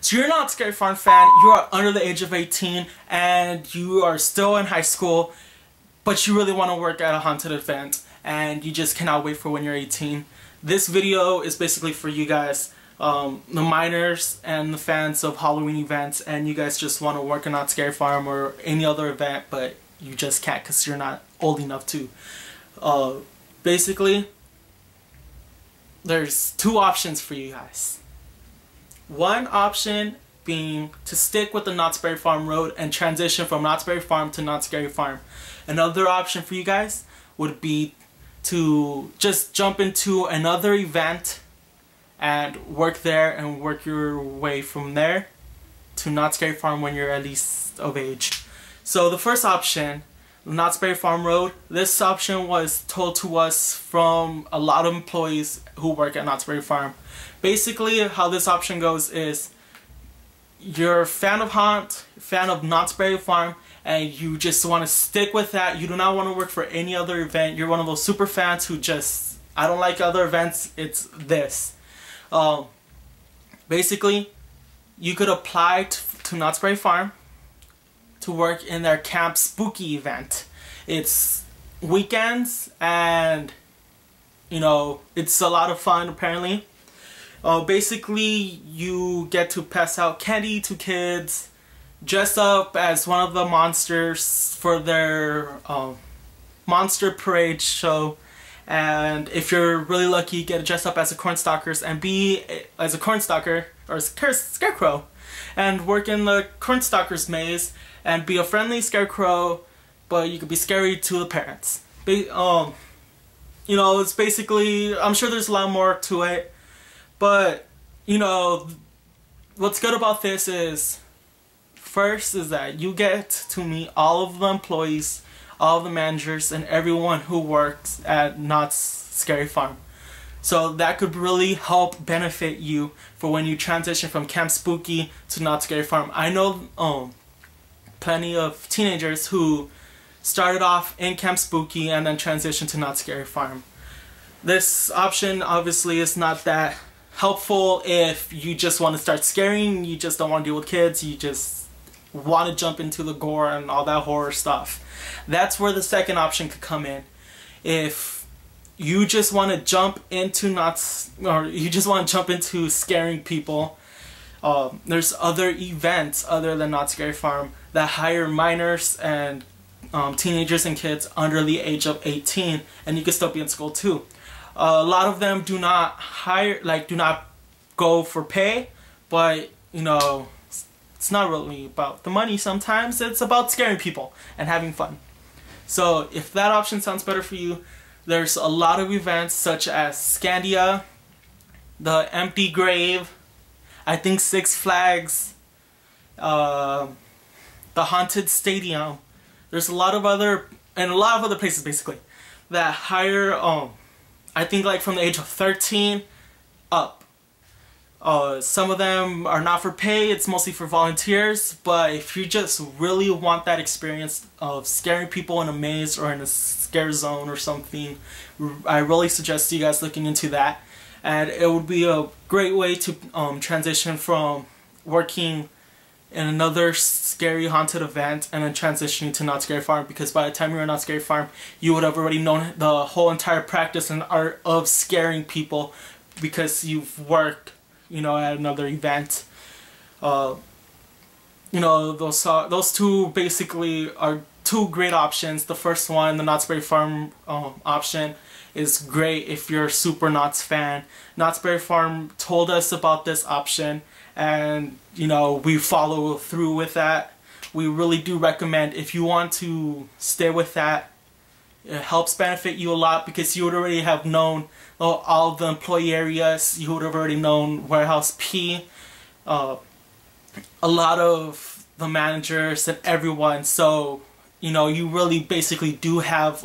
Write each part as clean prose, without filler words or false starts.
So you're not a Scary Farm fan, you are under the age of 18, and you are still in high school, but you really want to work at a haunted event, and you just cannot wait for when you're 18. This video is basically for you guys, the minors and the fans of Halloween events, and you guys just want to work at Not Scary Farm or any other event, but you just can't because you're not old enough to. Basically, there's two options for you guys. One option being to stick with the Knott's Berry Farm road and transition from Knott's Berry Farm to Knott's Scary Farm. Another option for you guys would be to just jump into another event and work there and work your way from there to Knott's Scary Farm when you're at least of age. So the first option, Knott's Berry Farm Road, this option was told to us from a lot of employees who work at Knott's Berry Farm. Basically, how this option goes is you're a fan of Haunt, fan of Knott's Berry Farm, and you just want to stick with that. You do not want to work for any other event. You're one of those super fans who just, I don't like other events, it's this. Basically, you could apply to Knott's Berry Farm to work in their Camp Spooky event. It's weekends and, you know, it's a lot of fun apparently. Basically, you get to pass out candy to kids, dress up as one of the monsters for their monster parade show, and if you're really lucky, you get to dress up as a cornstalkers and be as a cornstalker or a scarecrow and work in the cornstalkers maze and be a friendly scarecrow, but you could be scary to the parents. You know, it's basically, I'm sure there's a lot more to it, but you know, what's good about this is, first is that you get to meet all of the employees, all of the managers, and everyone who works at Knott's Scary Farm. So that could really help benefit you for when you transition from Camp Spooky to Knott's Scary Farm. I know plenty of teenagers who started off in Camp Spooky and then transitioned to Knott's Scary Farm. This option obviously is not that helpful if you just want to start scaring, you just don't want to deal with kids, you just want to jump into the gore and all that horror stuff. That's where the second option could come in. If you just want to jump into scaring people, there's other events other than Knott's Scary Farm that hire minors and teenagers and kids under the age of 18, and you can still be in school too. A lot of them do not go for pay, but you know, it's not really about the money sometimes, it's about scaring people and having fun. So if that option sounds better for you, there's a lot of events such as Scandia, the Empty Grave, I think Six Flags, the Haunted Stadium. There's a lot of other places basically that hire I think like from the age of 13 up. Some of them are not for pay, it's mostly for volunteers, but if you just really want that experience of scaring people in a maze or in a scare zone or something, I really suggest you guys looking into that. And it would be a great way to transition from working in another scary haunted event and then transitioning to Knott's Scary Farm, because by the time you're in Knott's Scary Farm, you would have already known the whole entire practice and art of scaring people because you've worked, you know, at another event. You know, those two basically are two great options. The first one, the Knott's Berry Farm option, is great if you're a super Knott's fan. Knott's Berry Farm told us about this option, and you know, we follow through with that. We really do recommend, if you want to stay with that, it helps benefit you a lot because you would already have known all the employee areas, you would have already known Warehouse P, a lot of the managers and everyone, so you know, you really basically do have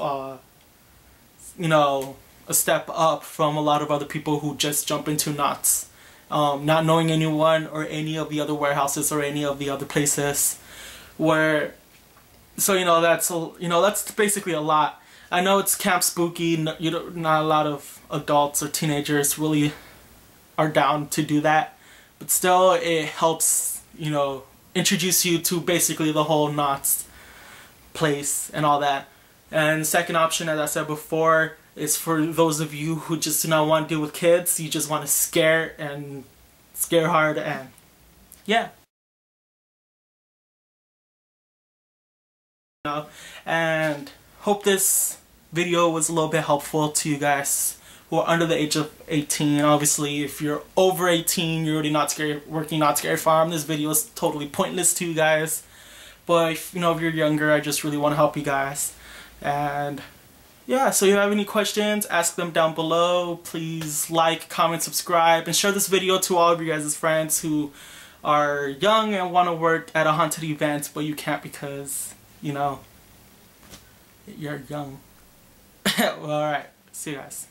you know, a step up from a lot of other people who just jump into Knott's, not knowing anyone or any of the other warehouses or any of the other places where, so you know, that's basically a lot. I know it's Camp Spooky, not a lot of adults or teenagers really are down to do that, but still it helps, you know, introduce you to basically the whole Knott's place and all that. And the second option, as I said before, is for those of you who just do not want to deal with kids. You just want to scare hard, and yeah. And hope this video was a little bit helpful to you guys who are under the age of 18. Obviously, if you're over 18, you're already not scared, working Not Scary Farm. This video is totally pointless to you guys. But if, you know, if you're younger, I just really want to help you guys. And yeah, so if you have any questions, ask them down below. Please like, comment, subscribe, and share this video to all of you guys' friends who are young and want to work at a haunted event, but you can't because, you know, you're young. Well, alright. See you guys.